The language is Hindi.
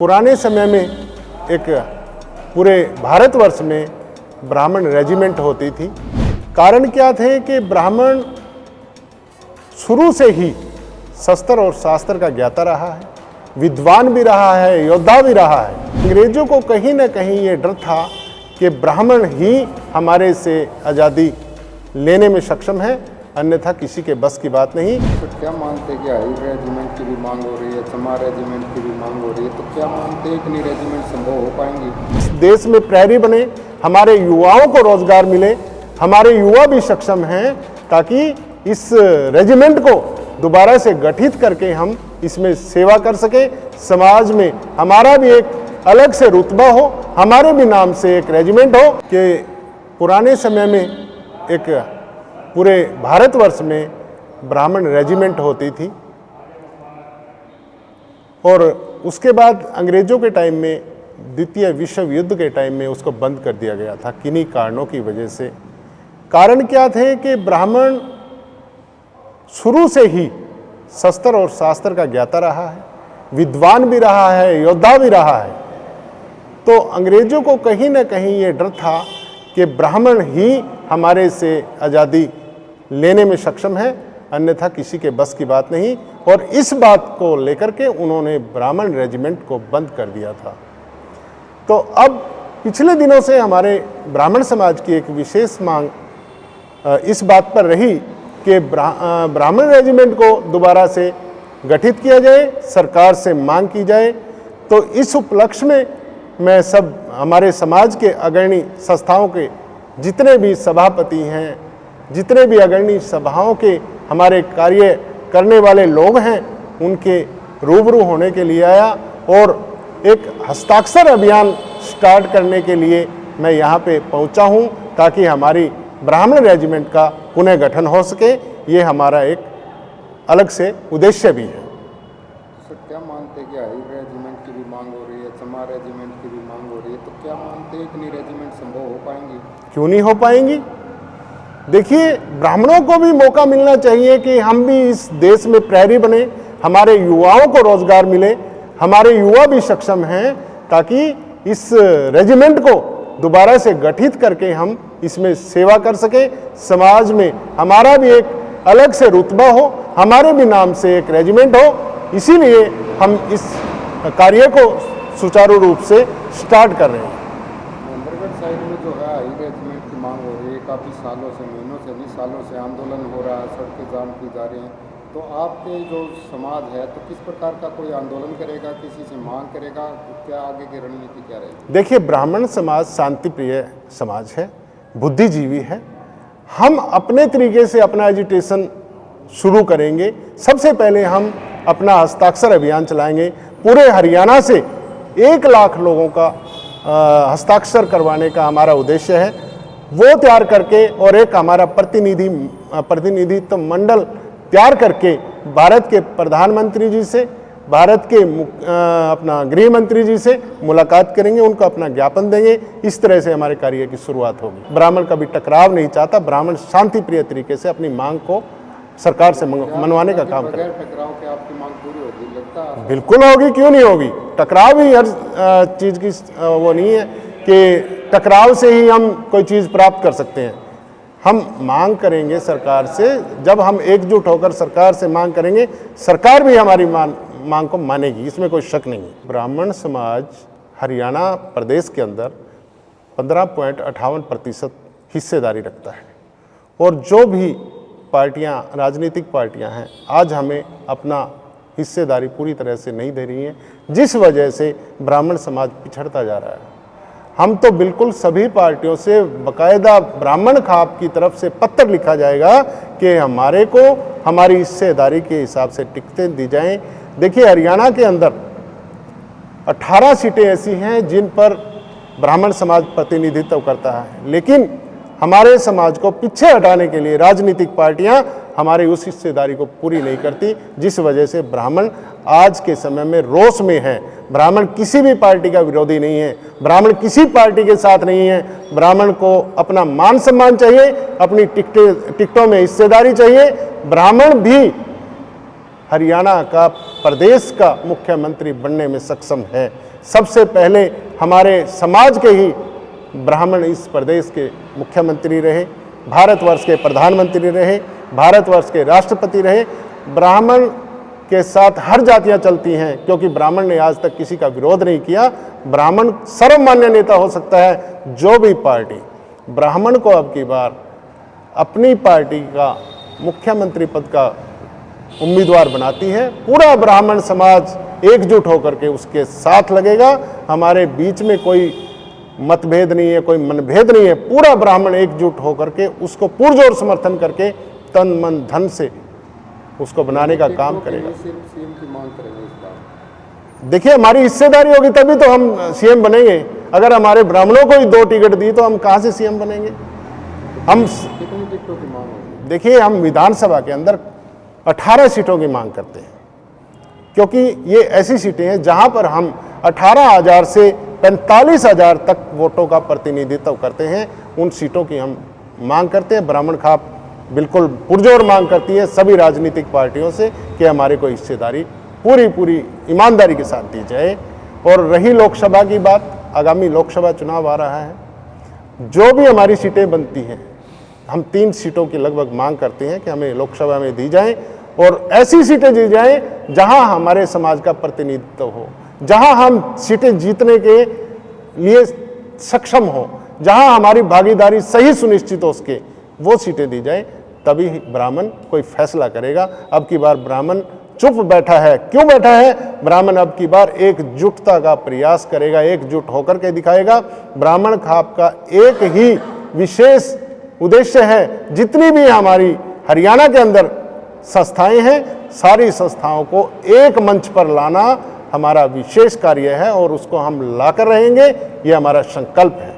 पुराने समय में एक पूरे भारतवर्ष में ब्राह्मण रेजिमेंट होती थी। कारण क्या थे कि ब्राह्मण शुरू से ही शस्त्र और शास्त्र का ज्ञाता रहा है, विद्वान भी रहा है, योद्धा भी रहा है। अंग्रेजों को कहीं ना कहीं ये डर था कि ब्राह्मण ही हमारे से आज़ादी लेने में सक्षम है, अन्यथा किसी के बस की बात नहीं। तो क्या मानते हैं कि हाई रेजिमेंट की भी मांग हो रही है, चमार रेजिमेंट की भी मांग हो रही है, तो क्या मानते हैं कि नहीं रेजिमेंट संभव हो पाएंगी? इस देश में प्रहरी बने, हमारे युवाओं को रोजगार मिले, हमारे युवा भी सक्षम हैं, ताकि इस रेजिमेंट को दोबारा से गठित करके हम इसमें सेवा कर सके, समाज में हमारा भी एक अलग से रुतबा हो, हमारे भी नाम से एक रेजिमेंट हो। कि पुराने समय में एक पूरे भारतवर्ष में ब्राह्मण रेजिमेंट होती थी और उसके बाद अंग्रेजों के टाइम में, द्वितीय विश्व युद्ध के टाइम में उसको बंद कर दिया गया था किन्हीं कारणों की वजह से। कारण क्या थे कि ब्राह्मण शुरू से ही शस्त्र और शास्त्र का ज्ञाता रहा है, विद्वान भी रहा है, योद्धा भी रहा है। तो अंग्रेजों को कहीं ना कहीं ये डर था कि ब्राह्मण ही हमारे से आज़ादी लेने में सक्षम है, अन्यथा किसी के बस की बात नहीं। और इस बात को लेकर के उन्होंने ब्राह्मण रेजिमेंट को बंद कर दिया था। तो अब पिछले दिनों से हमारे ब्राह्मण समाज की एक विशेष मांग इस बात पर रही कि ब्राह्मण रेजिमेंट को दोबारा से गठित किया जाए, सरकार से मांग की जाए। तो इस उपलक्ष्य में मैं सब हमारे समाज के अग्रणी संस्थाओं के जितने भी सभापति हैं, जितने भी अग्रणी सभाओं के हमारे कार्य करने वाले लोग हैं, उनके रूबरू होने के लिए आया और एक हस्ताक्षर अभियान स्टार्ट करने के लिए मैं यहाँ पे पहुँचा हूँ, ताकि हमारी ब्राह्मण रेजिमेंट का पुनः गठन हो सके। ये हमारा एक अलग से उद्देश्य भी है। सर, क्या मानते हैं कि हाई रेजिमेंट की भी मांग हो रही है, चमार रेजिमेंट की भी मांग हो रही है, तो क्या मानते हैं कि नहीं रेजिमेंट संभव हो पाएंगी? क्यों नहीं हो पाएंगी? देखिए, ब्राह्मणों को भी मौका मिलना चाहिए कि हम भी इस देश में प्रहरी बने, हमारे युवाओं को रोजगार मिले, हमारे युवा भी सक्षम हैं, ताकि इस रेजिमेंट को दोबारा से गठित करके हम इसमें सेवा कर सके, समाज में हमारा भी एक अलग से रुतबा हो, हमारे भी नाम से एक रेजिमेंट हो। इसीलिए हम इस कार्य को सुचारू रूप से स्टार्ट कर रहे हैं। अंबरगढ़ साइड में जो है हाई रेजिमेंट की मांग हो रही है, काफ़ी सालों से, महीनों से नहीं, सालों से आंदोलन हो रहा है, सड़कें जाम की जा रही हैं। तो आपके जो समाज है, तो किस प्रकार का कोई आंदोलन करेगा, किसी से मांग करेगा, क्या आगे की रणनीति क्या रहेगी? देखिए, ब्राह्मण समाज शांति प्रिय समाज है, बुद्धिजीवी है। हम अपने तरीके से अपना एजुटेशन शुरू करेंगे। सबसे पहले हम अपना हस्ताक्षर अभियान चलाएंगे। पूरे हरियाणा से 1 लाख लोगों का हस्ताक्षर करवाने का हमारा उद्देश्य है। वो तैयार करके और एक हमारा प्रतिनिधित्व मंडल तैयार करके भारत के प्रधानमंत्री जी से, भारत के अपना गृह मंत्री जी से मुलाकात करेंगे, उनको अपना ज्ञापन देंगे। इस तरह से हमारे कार्य की शुरुआत होगी। ब्राह्मण कभी टकराव नहीं चाहता, ब्राह्मण शांति प्रिय तरीके से अपनी मांग को सरकार से मनवाने का काम करें। टकराव के आपकी मांग पूरी होगी लगता है? बिल्कुल होगी, क्यों नहीं होगी। टकराव ही हर चीज़ की वो नहीं है कि टकराव से ही हम कोई चीज़ प्राप्त कर सकते हैं। हम मांग करेंगे सरकार से, जब हम एकजुट होकर सरकार से मांग करेंगे, सरकार भी हमारी मांग को मानेगी, इसमें कोई शक नहीं है। ब्राह्मण समाज हरियाणा प्रदेश के अंदर 15.58% हिस्सेदारी रखता है और जो भी पार्टियां, राजनीतिक पार्टियां हैं, आज हमें अपना हिस्सेदारी पूरी तरह से नहीं दे रही हैं, जिस वजह से ब्राह्मण समाज पिछड़ता जा रहा है। हम तो बिल्कुल सभी पार्टियों से बाकायदा ब्राह्मण खाप की तरफ से पत्र लिखा जाएगा कि हमारे को हमारी हिस्सेदारी के हिसाब से टिकटें दी जाएं। देखिए, हरियाणा के अंदर 18 सीटें ऐसी हैं जिन पर ब्राह्मण समाज प्रतिनिधित्व करता है, लेकिन हमारे समाज को पीछे हटाने के लिए राजनीतिक पार्टियां हमारी उस हिस्सेदारी को पूरी नहीं करती, जिस वजह से ब्राह्मण आज के समय में रोष में है। ब्राह्मण किसी भी पार्टी का विरोधी नहीं है, ब्राह्मण किसी पार्टी के साथ नहीं है। ब्राह्मण को अपना मान सम्मान चाहिए, अपनी टिकटों में हिस्सेदारी चाहिए। ब्राह्मण भी हरियाणा का प्रदेश का मुख्यमंत्री बनने में सक्षम है। सबसे पहले हमारे समाज के ही ब्राह्मण इस प्रदेश के मुख्यमंत्री रहे, भारतवर्ष के प्रधानमंत्री रहे, भारतवर्ष के राष्ट्रपति रहे। ब्राह्मण के साथ हर जातियां चलती हैं, क्योंकि ब्राह्मण ने आज तक किसी का विरोध नहीं किया। ब्राह्मण सर्वमान्य नेता हो सकता है। जो भी पार्टी ब्राह्मण को अब की बार अपनी पार्टी का मुख्यमंत्री पद का उम्मीदवार बनाती है, पूरा ब्राह्मण समाज एकजुट होकर के उसके साथ लगेगा। हमारे बीच में कोई मतभेद नहीं है, कोई मनभेद नहीं है। पूरा ब्राह्मण एकजुट होकर के उसको पुरजोर समर्थन करके तन मन धन से उसको बनाने का काम करेगा। सिर्फ सीएम की मांग करेंगे इस बार। देखिए, हमारी हिस्सेदारी होगी तभी तो हम सीएम बनेंगे। अगर हमारे ब्राह्मणों को ही 2 टिकट दी तो हम कहाँ से सीएम बनेंगे? हम कितनी टिकटों की मांग होगी? देखिए, हम विधानसभा के अंदर 18 सीटों की मांग करते हैं, क्योंकि ये ऐसी सीटें हैं जहां पर हम 18,000 से 45,000 तक वोटों का प्रतिनिधित्व करते हैं। उन सीटों की हम मांग करते हैं। ब्राह्मण खाप बिल्कुल पुरजोर मांग करती है सभी राजनीतिक पार्टियों से कि हमारे को हिस्सेदारी पूरी ईमानदारी के साथ दी जाए। और रही लोकसभा की बात, आगामी लोकसभा चुनाव आ रहा है। जो भी हमारी सीटें बनती हैं, हम 3 सीटों की लगभग मांग करते हैं कि हमें लोकसभा में दी जाएं, और ऐसी सीटें दी जाएं जहां हमारे समाज का प्रतिनिधित्व हो, जहां हम सीटें जीतने के लिए सक्षम हो, जहां हमारी भागीदारी सही सुनिश्चित हो सके, वो सीटें दी जाएं। तभी ब्राह्मण कोई फैसला करेगा। अब की बार ब्राह्मण चुप बैठा है। क्यों बैठा है? ब्राह्मण अब की बार एकजुटता का प्रयास करेगा, एकजुट होकर के दिखाएगा। ब्राह्मण खाप का एक ही विशेष उद्देश्य है, जितनी भी हमारी हरियाणा के अंदर संस्थाएं हैं, सारी संस्थाओं को एक मंच पर लाना हमारा विशेष कार्य है, और उसको हम लाकर रहेंगे। ये हमारा संकल्प है।